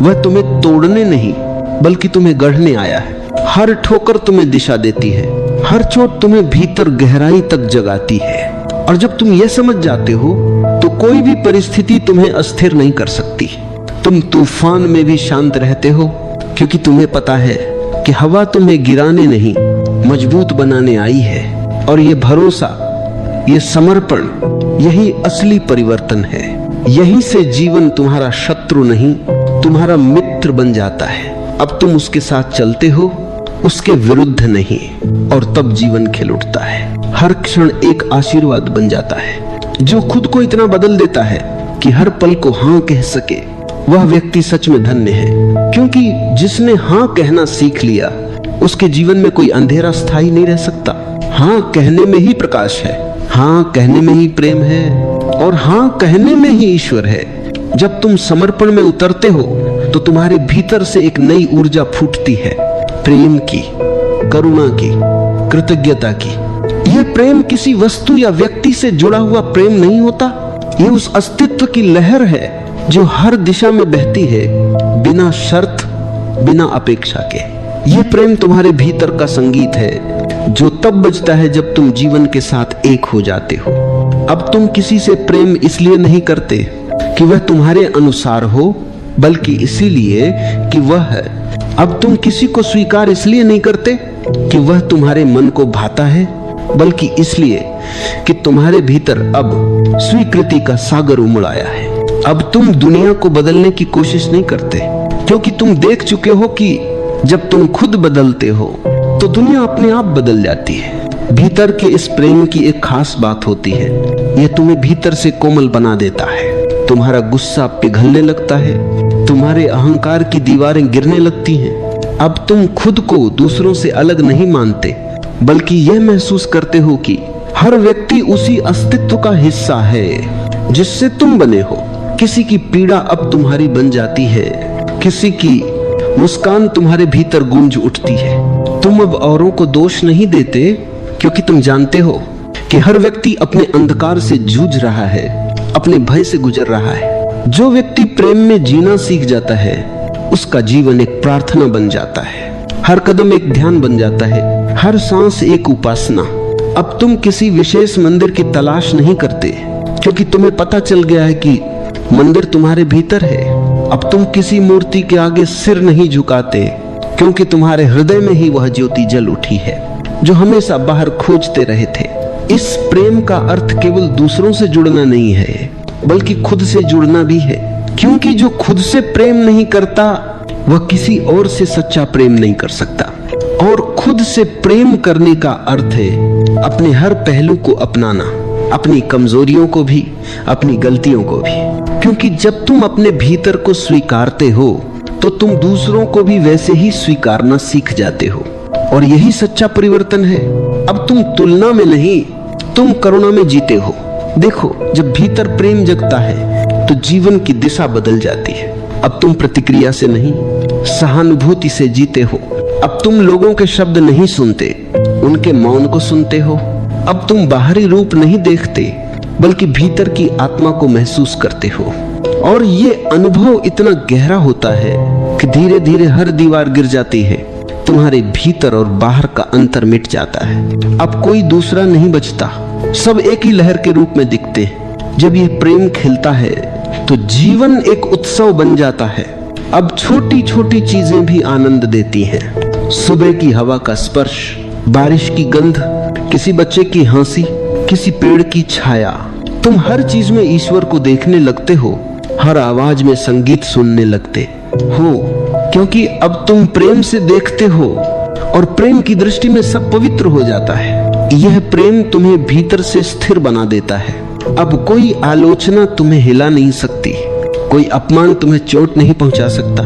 वह तुम्हें तोड़ने नहीं बल्कि तुम्हें गढ़ने आया है। हर ठोकर तुम्हें दिशा देती है, हर चोट तुम्हें भीतर गहराई तक जगाती है। और जब तुम यह समझ जाते हो तो कोई भी परिस्थिति तुम्हें अस्थिर नहीं कर सकती। तुम तूफान में भी शांत रहते हो, क्योंकि तुम्हें पता है कि हवा तुम्हें गिराने नहीं मजबूत बनाने आई है। और ये भरोसा, ये समर्पण, यही असली परिवर्तन है। यही से जीवन तुम्हारा शत्रु नहीं, तुम्हारा मित्र बन जाता है। अब तुम उसके साथ चलते हो, उसके विरुद्ध नहीं, और तब जीवन खिल उठता है। हर क्षण एक आशीर्वाद बन जाता है। जो खुद को इतना बदल देता है कि हर पल को हाँ कह सके, वह व्यक्ति सच में धन्य है। क्योंकि जिसने हाँ कहना सीख लिया, उसके जीवन में कोई अंधेरा स्थायी नहीं रह सकता। हाँ कहने में ही प्रकाश है, हाँ कहने में ही प्रेम है, और हाँ कहने में ही ईश्वर है। जब तुम समर्पण में उतरते हो तो तुम्हारे भीतर से एक नई ऊर्जा फूटती है, प्रेम की, करुणा की, कृतज्ञता की। यह प्रेम किसी वस्तु या व्यक्ति से जुड़ा हुआ प्रेम नहीं होता, यह उस अस्तित्व की लहर है जो हर दिशा में बहती है, बिना शर्त, बिना अपेक्षा के। यह प्रेम तुम्हारे भीतर का संगीत है, जो तब बजता है जब तुम जीवन के साथ एक हो जाते हो। अब तुम किसी से प्रेम इसलिए नहीं करते कि वह तुम्हारे अनुसार हो, बल्कि इसीलिए कि वह है। अब तुम किसी को स्वीकार इसलिए नहीं करते कि वह तुम्हारे मन को भाता है, बल्कि इसलिए कि तुम्हारे भीतर अब स्वीकृति का सागर उमड़ आया है। अब तुम दुनिया को बदलने की कोशिश नहीं करते, क्योंकि तुम देख चुके हो कि जब तुम खुद बदलते हो तो दुनिया अपने आप बदल जाती है। भीतर के इस प्रेम की एक खास बात होती है, यह तुम्हें भीतर से कोमल बना देता है। तुम्हारा गुस्सा पिघलने लगता है, तुम्हारे अहंकार की दीवारें गिरने लगती हैं। अब तुम खुद को दूसरों से अलग नहीं मानते, बल्कि यह महसूस करते हो कि हर व्यक्ति उसी अस्तित्व का हिस्सा है जिससे तुम बने हो। किसी की पीड़ा अब तुम्हारी बन जाती है, किसी की मुस्कान तुम्हारे भीतर गूंज उठती है। तुम अब औरों को दोष नहीं देते, क्योंकि तुम जानते हो कि हर व्यक्ति अपने अंधकार से जूझ रहा है, अपने भय से गुजर रहा है। जो व्यक्ति प्रेम में जीना सीख जाता है, उसका जीवन एक प्रार्थना बन जाता है, हर कदम एक ध्यान बन जाता है, हर सांस एक उपासना। अब तुम किसी विशेष मंदिर की तलाश नहीं करते, क्योंकि तुम्हें पता चल गया है कि मंदिर तुम्हारे भीतर है। अब तुम किसी मूर्ति के आगे सिर नहीं झुकाते, क्योंकि तुम्हारे हृदय में ही वह ज्योति जल उठी है जो हमेशा बाहर खोजते रहे थे। इस प्रेम का अर्थ केवल दूसरों से जुड़ना नहीं है, बल्कि खुद से जुड़ना भी है। क्योंकि जो खुद से प्रेम नहीं करता, वह किसी और से सच्चा प्रेम नहीं कर सकता। और खुद से प्रेम करने का अर्थ है अपने हर पहलू को अपनाना, अपनी कमजोरियों को भी, अपनी गलतियों को भी। क्योंकि जब तुम अपने भीतर को स्वीकारते हो तो तुम दूसरों को भी वैसे ही स्वीकारना सीख जाते हो, और यही सच्चा परिवर्तन है। अब तुम तुलना में नहीं, तुम करुणा में जीते हो। देखो, जब भीतर प्रेम जगता है तो जीवन की दिशा बदल जाती है। अब तुम प्रतिक्रिया से नहीं, सहानुभूति से जीते हो। अब तुम लोगों के शब्द नहीं सुनते, उनके मौन को सुनते हो। अब तुम बाहरी रूप नहीं देखते, बल्कि भीतर की आत्मा को महसूस करते हो। और ये अनुभव इतना गहरा होता है कि धीरे धीरे हर दीवार गिर जाती है, तुम्हारे भीतर और बाहर का अंतर मिट जाता है। अब कोई दूसरा नहीं बचता, सब एक ही लहर के रूप में दिखते हैं। जब ये प्रेम खिलता है तो जीवन एक उत्सव बन जाता है। अब छोटी छोटी चीजें भी आनंद देती हैं। सुबह की हवा का स्पर्श, बारिश की गंध, किसी बच्चे की हंसी, किसी पेड़ की छाया, तुम हर चीज में ईश्वर को देखने लगते हो, हर आवाज में संगीत सुनने लगते हो, क्योंकि अब तुम प्रेम से देखते हो और प्रेम की दृष्टि में सब पवित्र हो जाता है। यह प्रेम तुम्हें भीतर से स्थिर बना देता है। अब कोई आलोचना तुम्हें हिला नहीं सकती, कोई अपमान तुम्हें चोट नहीं पहुंचा सकता,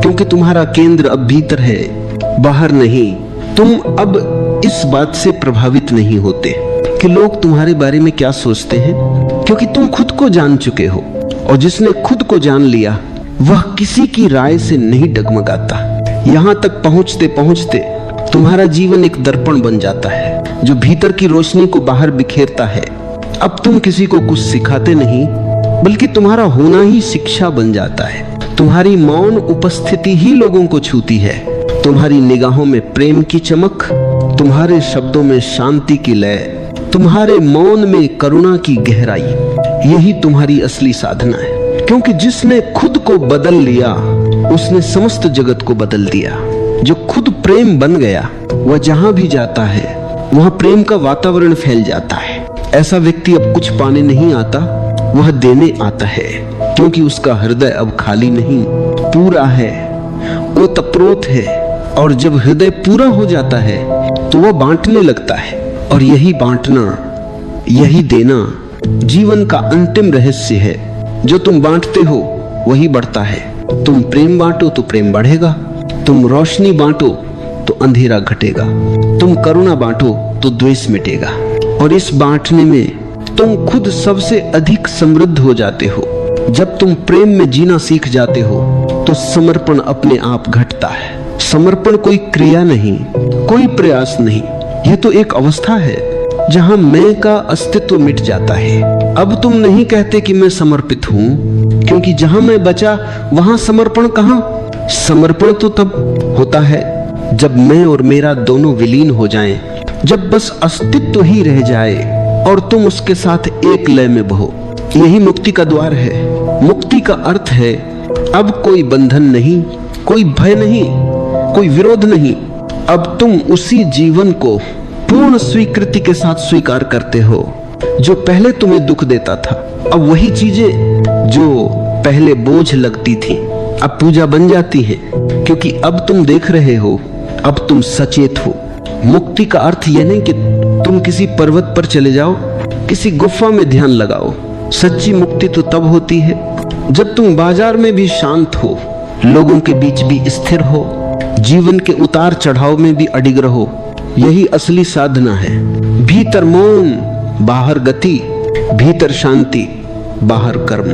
क्योंकि तुम्हारा केंद्र अब भीतर है, बाहर नहीं। तुम अब इस बात से प्रभावित नहीं होते कि लोग तुम्हारे बारे में क्या सोचते हैं, क्योंकि तुम खुद को जान चुके हो, और जिसने खुद को जान लिया वह किसी की राय से नहीं डगमगाता। यहाँ तक पहुँचते पहुँचते तुम्हारा जीवन एक दर्पण बन जाता है जो भीतर की रोशनी को बाहर बिखेरता है। अब तुम किसी को कुछ सिखाते नहीं, बल्कि तुम्हारा होना ही शिक्षा बन जाता है। तुम्हारी मौन उपस्थिति ही लोगों को छूती है। तुम्हारी निगाहों में प्रेम की चमक, तुम्हारे शब्दों में शांति की लय, तुम्हारे मौन में करुणा की गहराई, यही तुम्हारी असली साधना है। क्योंकि जिसने खुद को बदल लिया उसने समस्त जगत को बदल दिया। जो खुद प्रेम बन गया वह जहां भी जाता है वहां प्रेम का वातावरण फैल जाता है। ऐसा व्यक्ति अब कुछ पाने नहीं आता, वह देने आता है, क्योंकि उसका हृदय अब खाली नहीं, पूरा है, वो तप्रोत है। और जब हृदय पूरा हो जाता है तो वह बांटने लगता है, और यही बांटना, यही देना जीवन का अंतिम रहस्य है। जो तुम बांटते हो वही बढ़ता है। तुम प्रेम बांटो तो प्रेम बढ़ेगा, तुम रोशनी बांटो तो अंधेरा घटेगा, तुम करुणा बांटो तो द्वेष मिटेगा। और इस बांटने में तुम खुद सबसे अधिक समृद्ध हो जाते हो। जब तुम प्रेम में जीना सीख जाते हो तो समर्पण अपने आप घटता है। समर्पण कोई क्रिया नहीं, कोई प्रयास नहीं, यह तो एक अवस्था है जहां मैं का अस्तित्व मिट जाता है। अब तुम नहीं कहते कि मैं समर्पित हूं, क्योंकि जहां मैं बचा वहां समर्पण कहां। समर्पण तो तब होता है जब मैं और मेरा दोनों विलीन हो जाएं, जब बस अस्तित्व ही रह जाए और तुम उसके साथ एक लय में बहो। यही मुक्ति का द्वार है। मुक्ति का अर्थ है अब कोई बंधन नहीं, कोई भय नहीं, कोई विरोध नहीं। अब तुम उसी जीवन को पूर्ण स्वीकृति के साथ स्वीकार करते हो जो पहले तुम्हें दुख देता था। अब वही चीजें जो पहले बोझ लगती थी अब पूजा बन जाती है, क्योंकि अब तुम देख रहे हो, अब तुम सचेत हो। मुक्ति का अर्थ यह नहीं कि तुम किसी पर्वत पर चले जाओ, किसी गुफा में ध्यान लगाओ। सच्ची मुक्ति तो तब होती है जब तुम बाजार में भी शांत हो, लोगों के बीच भी स्थिर हो, जीवन के उतार चढ़ाव में भी अडिग रहो। यही असली साधना है। भीतर मौन, बाहर गति, भीतर शांति, बाहर कर्म,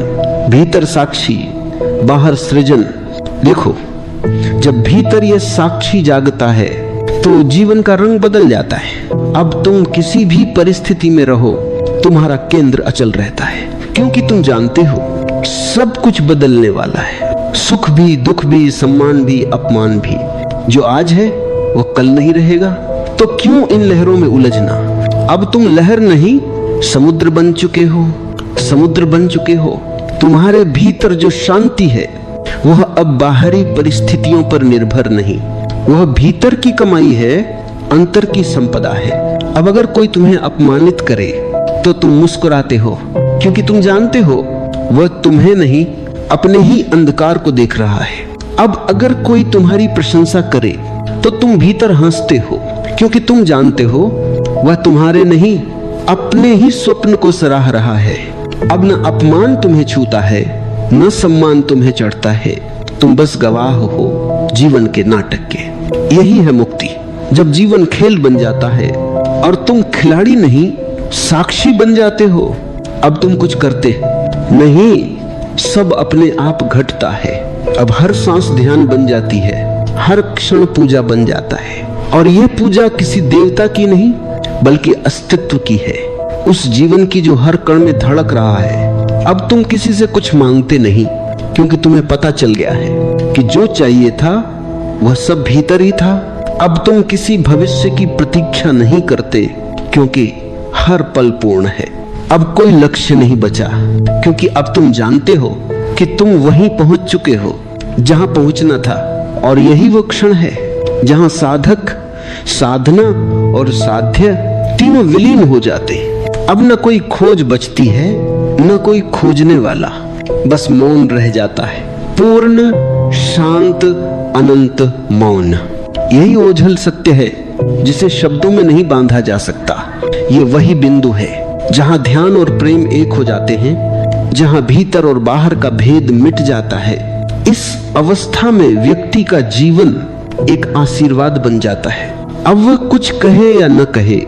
भीतर साक्षी, बाहर सृजन। देखो, जब भीतर यह साक्षी जागता है तो जीवन का रंग बदल जाता है। अब तुम किसी भी परिस्थिति में रहो, तुम्हारा केंद्र अचल रहता है, क्योंकि तुम जानते हो सब कुछ बदलने वाला है। सुख भी, दुख भी, सम्मान भी, अपमान भी। जो आज है वो कल नहीं रहेगा, तो क्यों इन लहरों में उलझना। अब तुम लहर नहीं, समुद्र बन चुके हो, समुद्र बन चुके हो। तुम्हारे भीतर जो शांति है वह अब बाहरी परिस्थितियों पर निर्भर नहीं, वह भीतर की कमाई है, अंतर की संपदा है। अब अगर कोई तुम्हें अपमानित करे तो तुम मुस्कुराते हो, क्योंकि तुम जानते हो वह तुम्हें नहीं, अपने ही अंधकार को देख रहा है। अब अगर कोई तुम्हारी प्रशंसा करे तो तुम भीतर हंसते हो, क्योंकि तुम जानते हो वह तुम्हारे नहीं, अपने ही स्वप्न को सराह रहा है। अब न अपमान तुम्हें छूता है, न सम्मान तुम्हें चढ़ता है, तुम बस गवाह हो जीवन के नाटक के। यही है मुक्ति, जब जीवन खेल बन जाता है और तुम खिलाड़ी नहीं, साक्षी बन जाते हो। अब तुम कुछ करते नहीं, सब अपने आप घटता है। अब हर सांस ध्यान बन जाती है, हर क्षण पूजा बन जाता है। और यह पूजा किसी देवता की नहीं बल्कि अस्तित्व की है, उस जीवन की जो हर कण में धड़क रहा है। अब तुम किसी से कुछ मांगते नहीं, क्योंकि तुम्हें पता चल गया है कि जो चाहिए था वह सब भीतर ही था। अब तुम किसी भविष्य की प्रतीक्षा नहीं करते, क्योंकि हर पल पूर्ण है। अब कोई लक्ष्य नहीं बचा, क्योंकि अब तुम जानते हो कि तुम वहीं पहुंच चुके हो जहां पहुंचना था। और यही वो क्षण है जहां साधक, साधना और साध्य तीनों विलीन हो जाते। अब न कोई खोज बचती है, न कोई खोजने वाला, बस मौन रह जाता है, पूर्ण शांत अनंत मौन। यही ओझल सत्य है जिसे शब्दों में नहीं बांधा जा सकता। ये वही बिंदु है जहां ध्यान और प्रेम एक हो जाते हैं, जहां भीतर और बाहर का भेद मिट जाता है। इस अवस्था में व्यक्ति का जीवन एक आशीर्वाद बन जाता है। अब वह कुछ कहे या न कहे,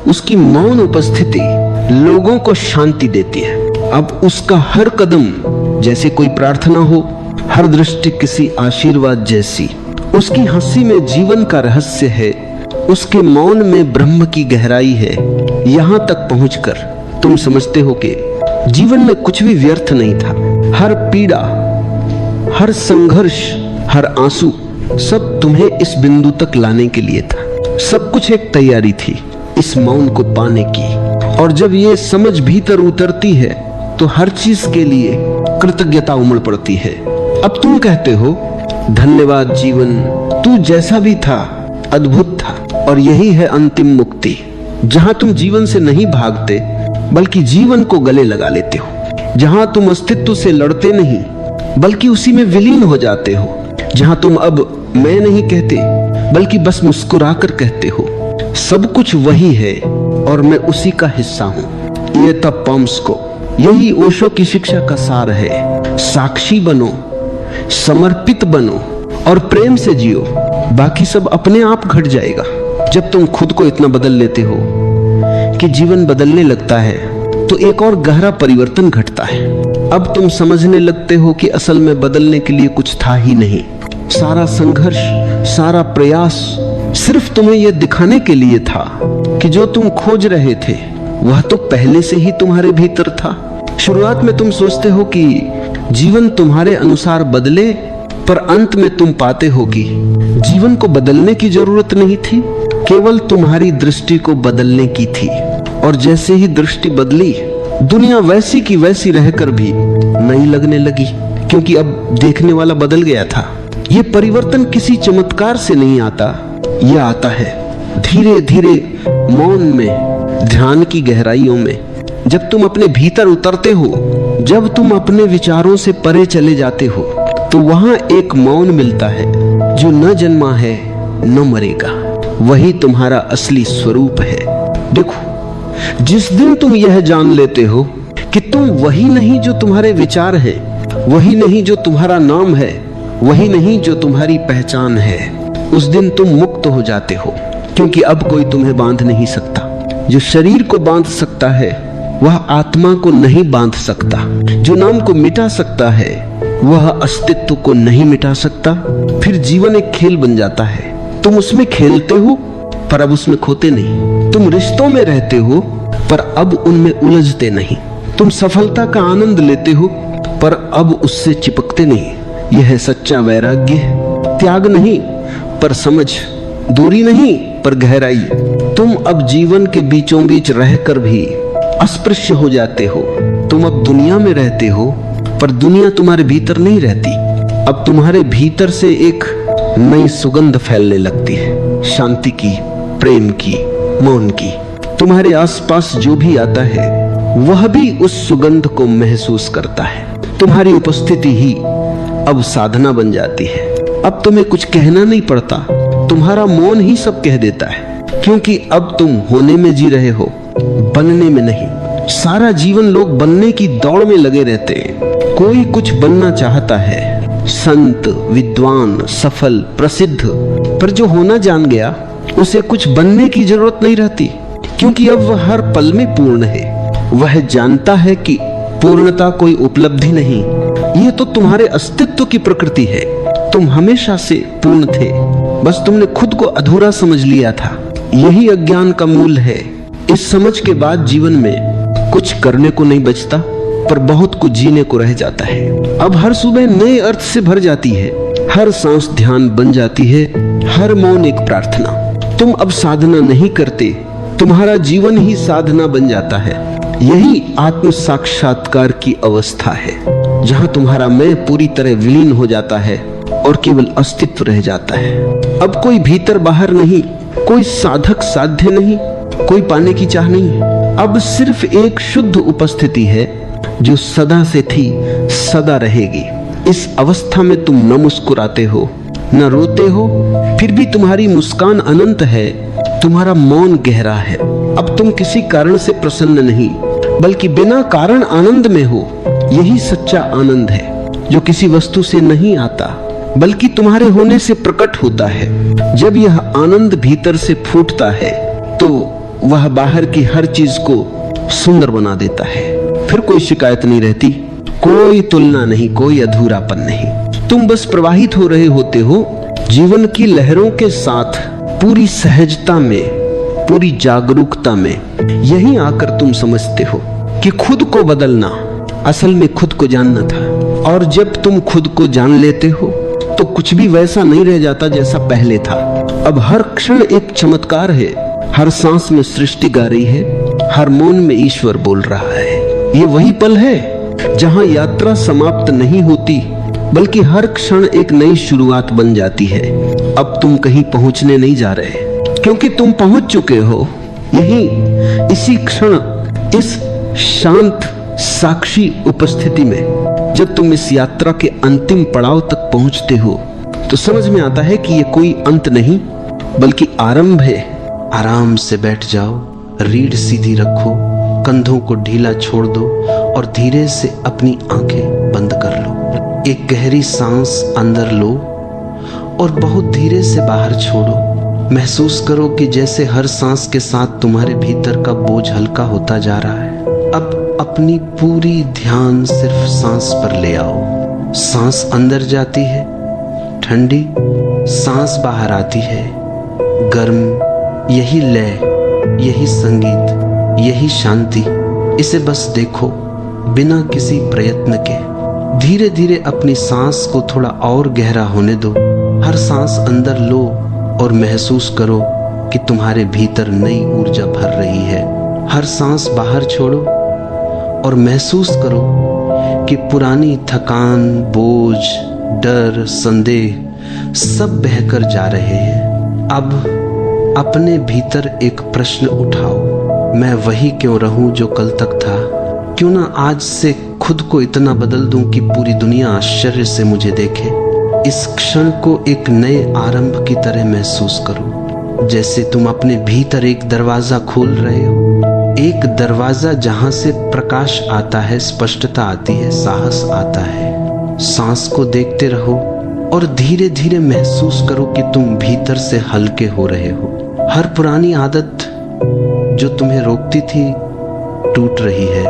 उसकी मौन उपस्थिति लोगों को शांति देती है। अब उसका हर कदम जैसे कोई प्रार्थना हो, हर दृष्टि किसी आशीर्वाद जैसी। उसकी हंसी में जीवन का रहस्य है, उसके मौन में ब्रह्म की गहराई है। यहां तक पहुंचकर तुम समझते हो कि जीवन में कुछ भी व्यर्थ नहीं था। हर पीड़ा, हर संघर्ष, हर आंसू सब तुम्हें इस बिंदु तक लाने के लिए था। सब कुछ एक तैयारी थी इस मौन को पाने की। और जब ये समझ भीतर उतरती है तो हर चीज के लिए कृतज्ञता उमड़ पड़ती है। अब तुम कहते हो, धन्यवाद जीवन, तू जैसा भी था अद्भुत था। और यही है अंतिम मुक्ति, जहां तुम जीवन से नहीं भागते बल्कि जीवन को गले लगा लेते हो। जहां तुम अस्तित्व से लड़ते नहीं बल्कि उसी में विलीन हो जाते हो। जहां तुम अब मैं नहीं कहते बल्कि बस मुस्कुराकर कहते हो, सब कुछ वही है और मैं उसी का हिस्सा हूं। ये तब पम्स को, यही ओशो की शिक्षा का सार है। साक्षी बनो, समर्पित बनो और प्रेम से जियो, बाकी सब अपने आप घट जाएगा। जब तुम खुद को इतना बदल लेते हो कि जीवन बदलने लगता है तो एक और गहरा परिवर्तन घटता है। अब तुम समझने लगते हो कि असल में बदलने के लिए कुछ था ही नहीं। सारा संघर्ष, सारा प्रयास सिर्फ तुम्हें यह दिखाने के लिए था कि जो तुम खोज रहे थे वह तो पहले से ही तुम्हारे भीतर था। शुरुआत में तुम सोचते हो कि जीवन तुम्हारे अनुसार बदले, पर अंत में तुम पाते हो कि जीवन को बदलने की जरूरत नहीं थी, केवल तुम्हारी दृष्टि को बदलने की थी। और जैसे ही दृष्टि बदली, दुनिया वैसी की वैसी रहकर भी नई लगने लगी, क्योंकि अब देखने वाला बदल गया था। ये परिवर्तन किसी चमत्कार से नहीं आता, यह आता है धीरे धीरे मौन में, ध्यान की गहराइयों में। जब तुम अपने भीतर उतरते हो, जब तुम अपने विचारों से परे चले जाते हो, तो वहां एक मौन मिलता है जो न जन्मा है न मरेगा। वही तुम्हारा असली स्वरूप है। देखो, जिस दिन तुम यह जान लेते हो कि तुम वही नहीं जो तुम्हारे विचार है, वही नहीं जो तुम्हारा नाम है, वही नहीं जो तुम्हारी पहचान है, उस दिन तुम मुक्त हो जाते हो। क्योंकि अब कोई तुम्हें बांध नहीं सकता। जो शरीर को बांध सकता है वह आत्मा को नहीं बांध सकता। जो नाम को मिटा सकता है वह अस्तित्व को नहीं मिटा सकता। फिर जीवन एक खेल बन जाता है। तुम उसमें खेलते हो पर अब उसमें खोते नहीं। तुम रिश्तों में रहते हो पर अब उनमें उलझते नहीं। तुम सफलता का आनंद लेते हो पर अब उससे चिपकते नहीं। यह है सच्चा वैराग्य। त्याग नहीं पर समझ, दूरी नहीं पर गहराई। तुम अब जीवन के बीचों बीच रहकर भी अस्पृश्य हो जाते हो। तुम अब दुनिया में रहते हो पर दुनिया तुम्हारे भीतर नहीं रहती। अब तुम्हारे भीतर से एक नई सुगंध फैलने लगती है, शांति की, प्रेम की, मौन की। तुम्हारे आसपास जो भी आता है वह भी उस सुगंध को महसूस करता है। तुम्हारी उपस्थिति ही अब साधना बन जाती है। अब तुम्हें कुछ कहना नहीं पड़ता, तुम्हारा मौन ही सब कह देता है। क्योंकि अब तुम होने में जी रहे हो, बनने में नहीं। सारा जीवन लोग बनने की दौड़ में लगे रहते हैं। कोई कुछ बनना चाहता है, संत, विद्वान, सफल, प्रसिद्ध, पर जो होना जान गया उसे कुछ बनने की जरूरत नहीं रहती, क्योंकि अब वह हर पल में पूर्ण है। वह जानता है कि पूर्णता कोई उपलब्धि नहीं यह तो तुम्हारे अस्तित्व की प्रकृति है। तुम हमेशा से पूर्ण थे, बस तुमने खुद को अधूरा समझ लिया था। यही अज्ञान का मूल है। इस समझ के बाद जीवन में कुछ करने को नहीं बचता, पर बहुत कुछ जीने को रह जाता है। अब हर सुबह नए अर्थ से भर जाती है, हर सांस ध्यान बन जाती है, हर मौन एक प्रार्थना। तुम अब साधना नहीं करते, तुम्हारा जीवन ही साधना बन जाता है। यही आत्म साक्षात्कार की अवस्था है, जहां तुम्हारा मैं पूरी तरह विलीन हो जाता है और केवल अस्तित्व रह जाता है। अब कोई भीतर बाहर नहीं, कोई साधक साध्य नहीं, कोई पाने की चाह नहीं। अब सिर्फ एक शुद्ध उपस्थिति है जो सदा से थी, सदा रहेगी। इस अवस्था में तुम न मुस्कुराते हो, न रोते हो, फिर भी तुम्हारी मुस्कान अनंत है, तुम्हारा मौन गहरा है। अब तुम किसी कारण से प्रसन्न नहीं, बल्कि बिना कारण आनंद में हो। यही सच्चा आनंद है, जो किसी वस्तु से नहीं आता, बल्कि तुम्हारे होने से प्रकट होता है। जब यह आनंद भीतर से फूटता है, तो वह बाहर की हर चीज को सुंदर बना देता है। फिर कोई शिकायत नहीं रहती, कोई तुलना नहीं, कोई अधूरापन नहीं। तुम बस प्रवाहित हो रहे होते हो जीवन की लहरों के साथ, पूरी सहजता में, पूरी जागरूकता में। यही आकर तुम समझते हो कि खुद को बदलना असल में खुद को जानना था। और जब तुम खुद को जान लेते हो तो कुछ भी वैसा नहीं रह जाता जैसा पहले था। अब हर क्षण एक चमत्कार है, हर सांस में सृष्टि गा रही है, हर मौन में ईश्वर बोल रहा है। ये वही पल है जहां यात्रा समाप्त नहीं होती, बल्कि हर क्षण एक नई शुरुआत बन जाती है। अब तुम कहीं पहुंचने नहीं जा रहे, क्योंकि तुम पहुंच चुके हो यहीं, इसी क्षण, इस शांत साक्षी उपस्थिति में। जब तुम इस यात्रा के अंतिम पड़ाव तक पहुंचते हो तो समझ में आता है कि यह कोई अंत नहीं, बल्कि आरंभ है। आराम से बैठ जाओ, रीढ़ सीधी रखो, कंधों को ढीला छोड़ दो और धीरे से अपनी आंखें बंद कर लो। एक गहरी सांस अंदर लो और बहुत धीरे से बाहर छोड़ो। महसूस करो कि जैसे हर सांस के साथ तुम्हारे भीतर का बोझ हल्का होता जा रहा है। अब अपनी पूरी ध्यान सिर्फ सांस पर ले आओ। सांस अंदर जाती है ठंडी, सांस बाहर आती है गर्म। यही लय, यही संगीत, यही शांति। इसे बस देखो, बिना किसी प्रयत्न के। धीरे धीरे अपनी सांस को थोड़ा और गहरा होने दो। हर सांस अंदर लो और महसूस करो कि तुम्हारे भीतर नई ऊर्जा भर रही है। हर सांस बाहर छोड़ो और महसूस करो कि पुरानी थकान, बोझ, डर, संदेह सब बहकर जा रहे हैं। अब अपने भीतर एक प्रश्न उठाओ, मैं वही क्यों रहूं जो कल तक था? क्यों ना आज से खुद को इतना बदल दूं कि पूरी दुनिया आश्चर्य से मुझे देखे। इस क्षण को एक नए आरंभ की तरह महसूस करो, जैसे तुम अपने भीतर एक दरवाजा खोल रहे हो। एक दरवाजा जहां से प्रकाश आता है, स्पष्टता आती है, साहस आता है। सांस को देखते रहो और धीरे धीरे महसूस करो कि तुम भीतर से हल्के हो रहे हो। हर पुरानी आदत जो तुम्हें रोकती थी टूट रही है।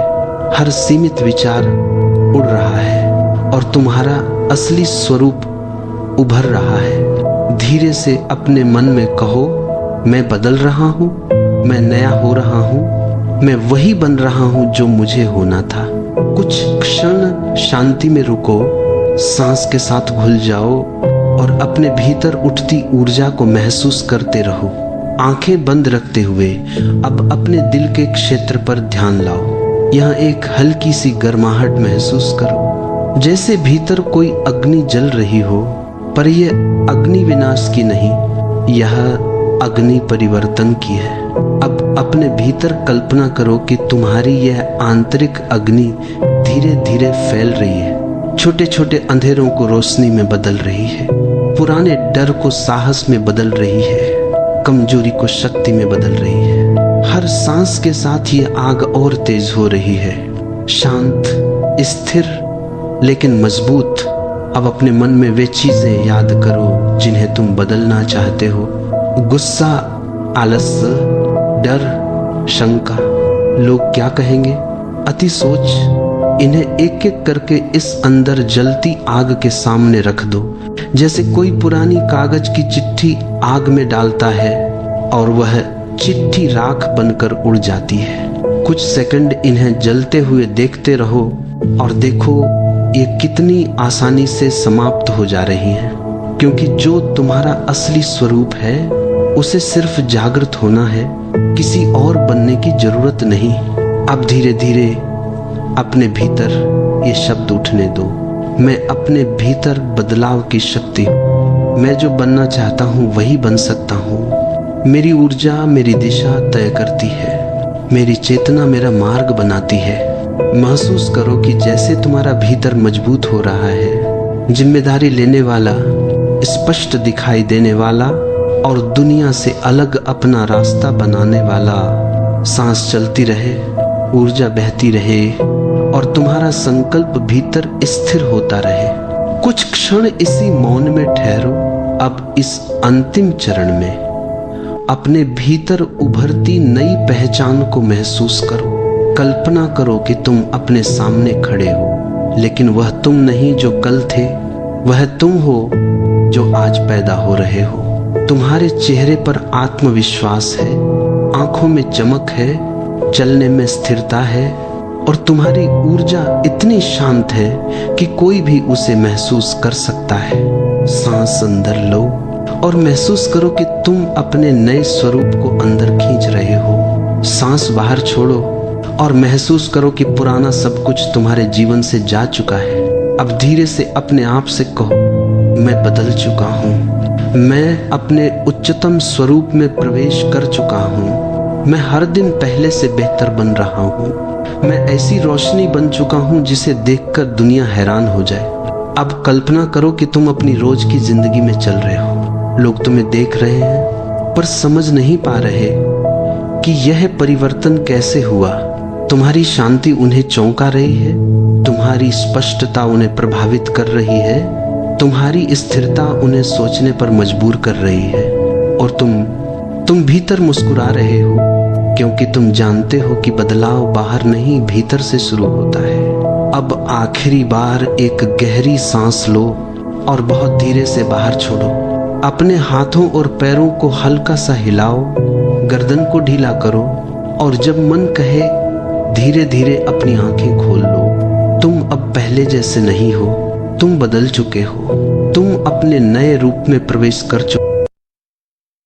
हर सीमित विचार उड़ रहा है और तुम्हारा असली स्वरूप उभर रहा है। धीरे से अपने मन में कहो, मैं बदल रहा हूं, मैं नया हो रहा हूं, मैं वही बन रहा हूं जो मुझे होना था। कुछ क्षण शांति में रुको, सांस के साथ घुल जाओ और अपने भीतर उठती ऊर्जा को महसूस करते रहो। आंखें बंद रखते हुए अब अपने दिल के क्षेत्र पर ध्यान लाओ। यहाँ एक हल्की सी गर्माहट महसूस करो, जैसे भीतर कोई अग्नि जल रही हो, पर यह अग्नि विनाश की नहीं, यह अग्नि परिवर्तन की है। अब अपने भीतर कल्पना करो कि तुम्हारी यह आंतरिक अग्नि धीरे धीरे फैल रही है, छोटे छोटे अंधेरों को रोशनी में बदल रही है, पुराने डर को साहस में बदल रही है, कमजोरी को शक्ति में बदल रही है। हर सांस के साथ ये आग और तेज हो रही है, शांत, स्थिर लेकिन मजबूत। अब अपने मन में वे चीजें याद करो जिन्हें तुम बदलना चाहते हो। गुस्सा, आलस्य, डर, शंका, लोग क्या कहेंगे, अति सोच, इन्हें एक एक करके इस अंदर जलती आग के सामने रख दो, जैसे कोई पुरानी कागज की चिट्ठी आग में डालता है और वह चिट्ठी राख बनकर उड़ जाती है। कुछ सेकंड इन्हें जलते हुए देखते रहो और देखो ये कितनी आसानी से समाप्त हो जा रही हैं, क्योंकि जो तुम्हारा असली स्वरूप है उसे सिर्फ जागृत होना है, किसी और बनने की जरूरत नहीं। अब धीरे धीरे अपने भीतर ये शब्द उठने दो, मैं अपने भीतर बदलाव की शक्ति हूँ, मैं जो बनना चाहता हूँ वही बन सकता हूँ। मेरी ऊर्जा मेरी दिशा तय करती है, मेरी चेतना मेरा मार्ग बनाती है। महसूस करो कि जैसे तुम्हारा भीतर मजबूत हो रहा है, जिम्मेदारी लेने वाला, स्पष्ट दिखाई देने वाला और दुनिया से अलग अपना रास्ता बनाने वाला। सांस चलती रहे, ऊर्जा बहती रहे और तुम्हारा संकल्प भीतर स्थिर होता रहे। कुछ क्षण इसी मौन में ठहरो। अब इस अंतिम चरण में अपने भीतर उभरती नई पहचान को महसूस करो। कल्पना करो कि तुम अपने सामने खड़े हो, लेकिन वह तुम नहीं जो कल थे, वह तुम हो जो आज पैदा हो रहे हो। तुम्हारे चेहरे पर आत्मविश्वास है, आंखों में चमक है, चलने में स्थिरता है और तुम्हारी ऊर्जा इतनी शांत है कि कोई भी उसे महसूस कर सकता है। सांस अंदर लो और महसूस करो कि तुम अपने नए स्वरूप को अंदर खींच रहे हो। सांस बाहर छोड़ो और महसूस करो कि पुराना सब कुछ तुम्हारे जीवन से जा चुका है। अब धीरे से अपने आप से कहो, मैं बदल चुका हूँ, मैं अपने उच्चतम स्वरूप में प्रवेश कर चुका हूँ, मैं हर दिन पहले से बेहतर बन रहा हूँ, मैं ऐसी रोशनी बन चुका हूँ जिसे देखकर दुनिया हैरान हो जाए। अब कल्पना करो कि तुम अपनी रोज की जिंदगी में चल रहे हो, लोग तुम्हें देख रहे हैं पर समझ नहीं पा रहे कि यह परिवर्तन कैसे हुआ। तुम्हारी शांति उन्हें चौंका रही है, तुम्हारी स्पष्टता उन्हें प्रभावित कर रही है, तुम्हारी स्थिरता उन्हें सोचने पर मजबूर कर रही है और तुम भीतर मुस्कुरा रहे हो, क्योंकि तुम जानते हो कि बदलाव बाहर नहीं भीतर से शुरू होता है। अब आखिरी बार एक गहरी सांस लो और बहुत धीरे से बाहर छोड़ो। अपने हाथों और पैरों को हल्का सा हिलाओ, गर्दन को ढीला करो और जब मन कहे धीरे धीरे अपनी आंखें खोल लो। तुम अब पहले जैसे नहीं हो, तुम बदल चुके हो, तुम अपने नए रूप में प्रवेश कर चुके हो।